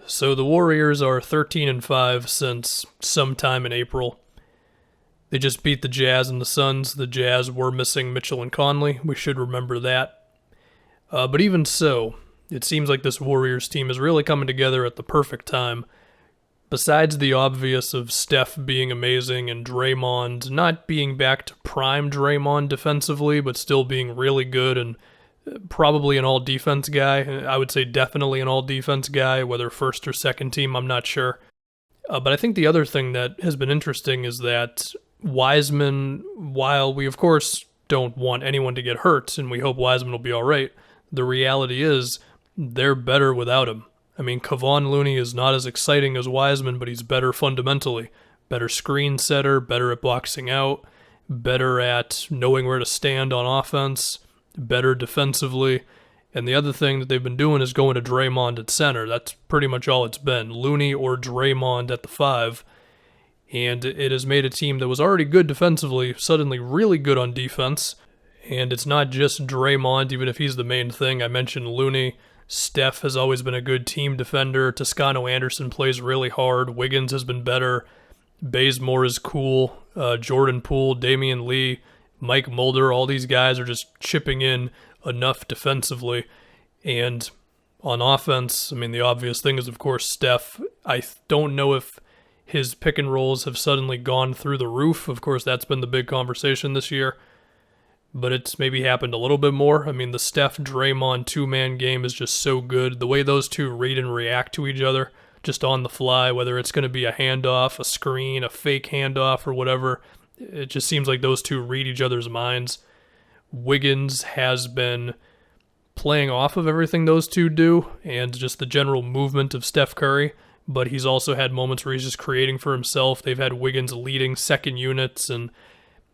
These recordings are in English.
So the Warriors are 13-5 since sometime in April. They just beat the Jazz and the Suns. The Jazz were missing Mitchell and Conley. We should remember that. But even so, it seems like this Warriors team is really coming together at the perfect time. Besides the obvious of Steph being amazing and Draymond not being back to prime Draymond defensively, but still being really good and probably an all-defense guy. I would say definitely an all-defense guy, whether first or second team, I'm not sure. But I think the other thing that has been interesting is that Wiseman, while we of course don't want anyone to get hurt, and we hope Wiseman will be all right, the reality is they're better without him. I mean, Kevon Looney is not as exciting as Wiseman, but he's better fundamentally. Better screen setter, better at boxing out, better at knowing where to stand on offense, better defensively. And the other thing that they've been doing is going to Draymond at center. That's pretty much all it's been. Looney or Draymond at the 5. And it has made a team that was already good defensively suddenly really good on defense. And it's not just Draymond, even if he's the main thing. I mentioned Looney. Steph has always been a good team defender. Toscano Anderson plays really hard. Wiggins has been better. Bazemore is cool. Jordan Poole, Damian Lee, Mike Mulder, all these guys are just chipping in enough defensively. And on offense, I mean, the obvious thing is, of course, Steph. I don't know if his pick and rolls have suddenly gone through the roof. Of course, that's been the big conversation this year. But it's maybe happened a little bit more. I mean, the Steph-Draymond two-man game is just so good. The way those two read and react to each other, just on the fly, whether it's going to be a handoff, a screen, a fake handoff, or whatever, it just seems like those two read each other's minds. Wiggins has been playing off of everything those two do, and just the general movement of Steph Curry, but he's also had moments where he's just creating for himself. They've had Wiggins leading second units, and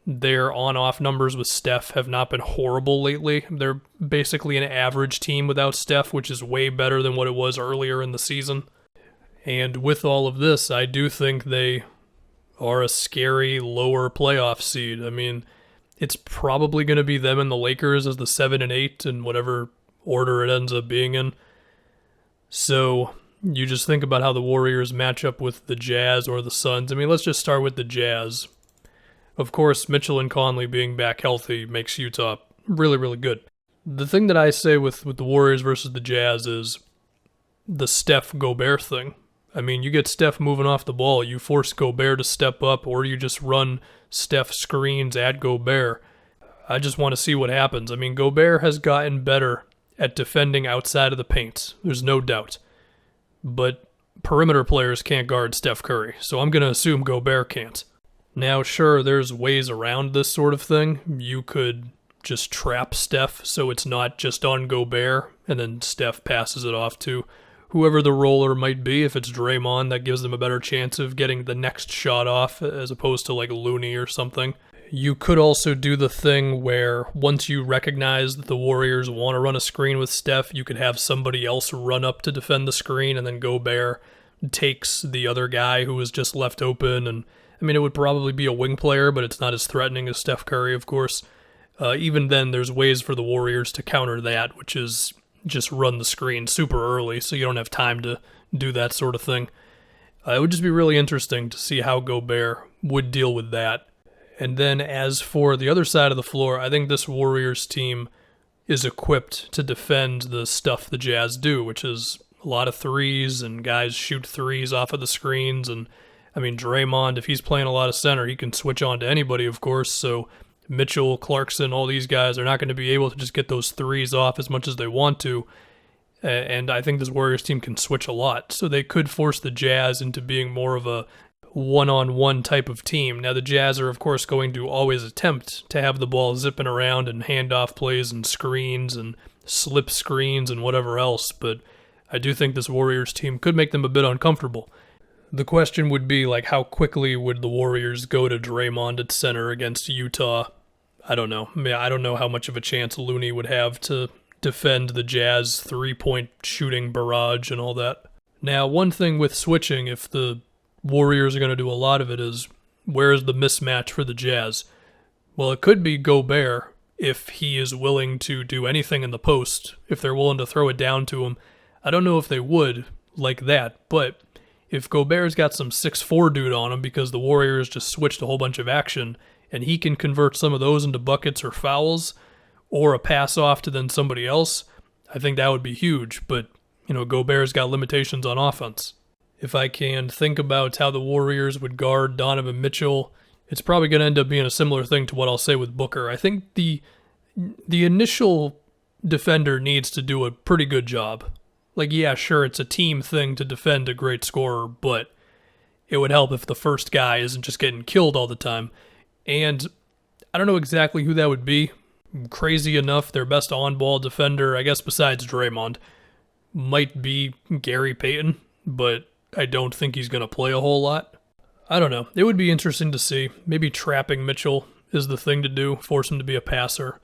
their on-off numbers with Steph have not been horrible lately. They're basically an average team without Steph, which is way better than what it was earlier in the season. And with all of this, I do think they are a scary lower playoff seed. I mean, it's probably going to be them and the Lakers as the 7 and 8 in whatever order it ends up being in. So you just think about how the Warriors match up with the Jazz or the Suns. I mean, let's just start with the Jazz. Of course, Mitchell and Conley being back healthy makes Utah really, really good. The thing that I say with the Warriors versus the Jazz is the Steph-Gobert thing. I mean, you get Steph moving off the ball, you force Gobert to step up, or you just run Steph screens at Gobert. I just want to see what happens. I mean, Gobert has gotten better at defending outside of the paint. There's no doubt. But perimeter players can't guard Steph Curry, so I'm going to assume Gobert can't. Now, sure, there's ways around this sort of thing. You could just trap Steph so it's not just on Gobert, and then Steph passes it off to whoever the roller might be. If it's Draymond, that gives them a better chance of getting the next shot off as opposed to like Looney or something. You could also do the thing where once you recognize that the Warriors want to run a screen with Steph, you could have somebody else run up to defend the screen, and then Gobert takes the other guy who was just left open. And I mean, it would probably be a wing player, but it's not as threatening as Steph Curry, of course. Even then, there's ways for the Warriors to counter that, which is just run the screen super early so you don't have time to do that sort of thing. It would just be really interesting to see how Gobert would deal with that. And then as for the other side of the floor, I think this Warriors team is equipped to defend the stuff the Jazz do, which is a lot of threes, and guys shoot threes off of the screens. And I mean, Draymond, if he's playing a lot of center, he can switch on to anybody, of course. So Mitchell, Clarkson, all these guys are not going to be able to just get those threes off as much as they want to. And I think this Warriors team can switch a lot. So they could force the Jazz into being more of a one-on-one type of team. Now, the Jazz are, of course, going to always attempt to have the ball zipping around and handoff plays and screens and slip screens and whatever else. But I do think this Warriors team could make them a bit uncomfortable. The question would be, like, how quickly would the Warriors go to Draymond at center against Utah? I don't know. I mean, I don't know how much of a chance Looney would have to defend the Jazz three-point shooting barrage and all that. Now, one thing with switching, if the Warriors are going to do a lot of it, is where's the mismatch for the Jazz? Well, it could be Gobert if he is willing to do anything in the post, if they're willing to throw it down to him. I don't know if they would, like that. But if Gobert's got some 6'4" dude on him because the Warriors just switched a whole bunch of action, and he can convert some of those into buckets or fouls or a pass off to then somebody else, I think that would be huge. But, Gobert's got limitations on offense. If I can think about how the Warriors would guard Donovan Mitchell, it's probably going to end up being a similar thing to what I'll say with Booker. I think the initial defender needs to do a pretty good job. Like, yeah, sure, it's a team thing to defend a great scorer, but it would help if the first guy isn't just getting killed all the time. And I don't know exactly who that would be. Crazy enough, their best on-ball defender, I guess besides Draymond, might be Gary Payton, but I don't think he's going to play a whole lot. I don't know. It would be interesting to see. Maybe trapping Mitchell is the thing to do, force him to be a passer.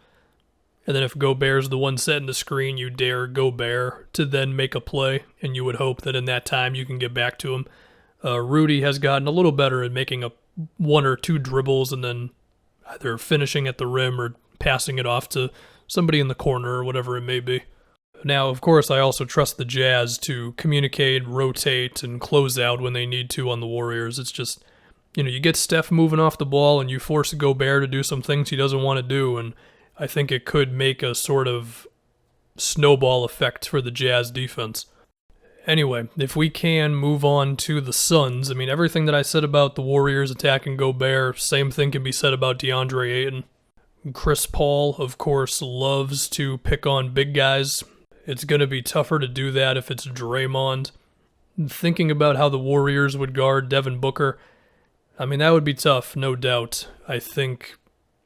And then if Gobert's the one setting the screen, you dare Gobert to then make a play, and you would hope that in that time you can get back to him. Rudy has gotten a little better at making a 1 or 2 dribbles and then either finishing at the rim or passing it off to somebody in the corner or whatever it may be. Now, of course, I also trust the Jazz to communicate, rotate, and close out when they need to on the Warriors. It's just, you get Steph moving off the ball and you force Gobert to do some things he doesn't want to do, and I think it could make a sort of snowball effect for the Jazz defense. Anyway, if we can move on to the Suns, everything that I said about the Warriors attacking Gobert, same thing can be said about DeAndre Ayton. Chris Paul, of course, loves to pick on big guys. It's going to be tougher to do that if it's Draymond. Thinking about how the Warriors would guard Devin Booker, that would be tough, no doubt. I think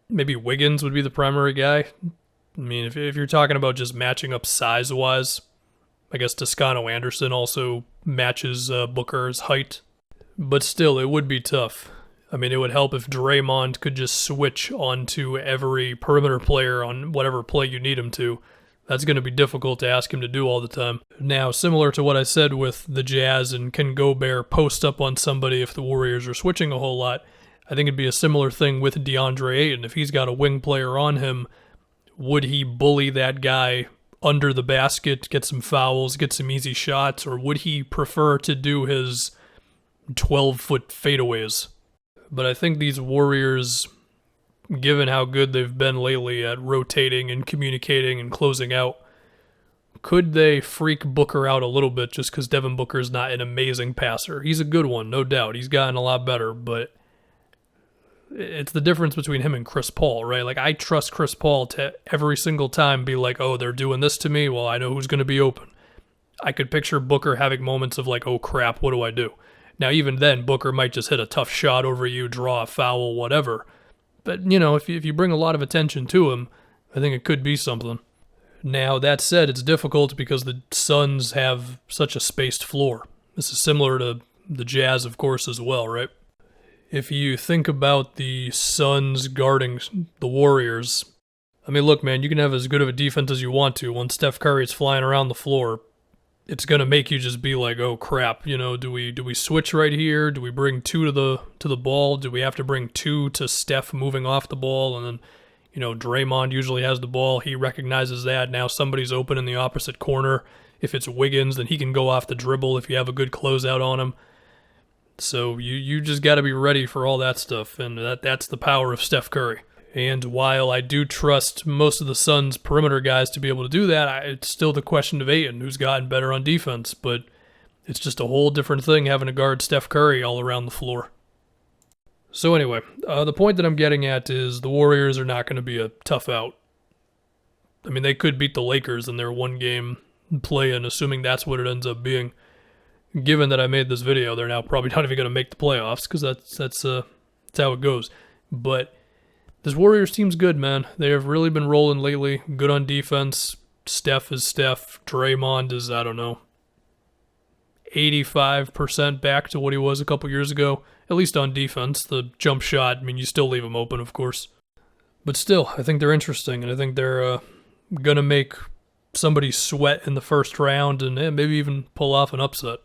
maybe Wiggins would be the primary guy. If you're talking about just matching up size-wise, I guess Toscano Anderson also matches Booker's height. But still, it would be tough. It would help if Draymond could just switch onto every perimeter player on whatever play you need him to. That's going to be difficult to ask him to do all the time. Now, similar to what I said with the Jazz and can Gobert post up on somebody if the Warriors are switching a whole lot, I think it'd be a similar thing with DeAndre Ayton. If he's got a wing player on him, would he bully that guy under the basket, get some fouls, get some easy shots, or would he prefer to do his 12-foot fadeaways? But I think these Warriors, given how good they've been lately at rotating and communicating and closing out, could they freak Booker out a little bit just because Devin Booker's not an amazing passer? He's a good one, no doubt. He's gotten a lot better, but it's the difference between him and Chris Paul, right? Like, I trust Chris Paul to every single time be like, oh, they're doing this to me, well, I know who's going to be open. I could picture Booker having moments of like, oh crap, what do I do? Now, even then, Booker might just hit a tough shot over you, draw a foul, whatever. But, if you bring a lot of attention to him, I think it could be something. Now, that said, it's difficult because the Suns have such a spaced floor. This is similar to the Jazz, of course, as well, right? If you think about the Suns guarding the Warriors, look, man, you can have as good of a defense as you want to. When Steph Curry's flying around the floor, it's going to make you just be like, oh crap, do we switch right here? Do we bring 2 to the ball? Do we have to bring 2 to Steph moving off the ball? And then, Draymond usually has the ball. He recognizes that. Now somebody's open in the opposite corner. If it's Wiggins, then he can go off the dribble if you have a good closeout on him. So you just got to be ready for all that stuff, and that's the power of Steph Curry. And while I do trust most of the Suns' perimeter guys to be able to do that, it's still the question of Ayton, who's gotten better on defense. But it's just a whole different thing having to guard Steph Curry all around the floor. So anyway, the point that I'm getting at is the Warriors are not going to be a tough out. They could beat the Lakers in their one-game play-in, assuming that's what it ends up being. Given that I made this video, they're now probably not even going to make the playoffs because that's how it goes. But this Warriors team's good, man. They have really been rolling lately. Good on defense. Steph is Steph. Draymond is, 85% back to what he was a couple years ago. At least on defense. The jump shot, you still leave him open, of course. But still, I think they're interesting, and I think they're going to make somebody sweat in the first round and maybe even pull off an upset.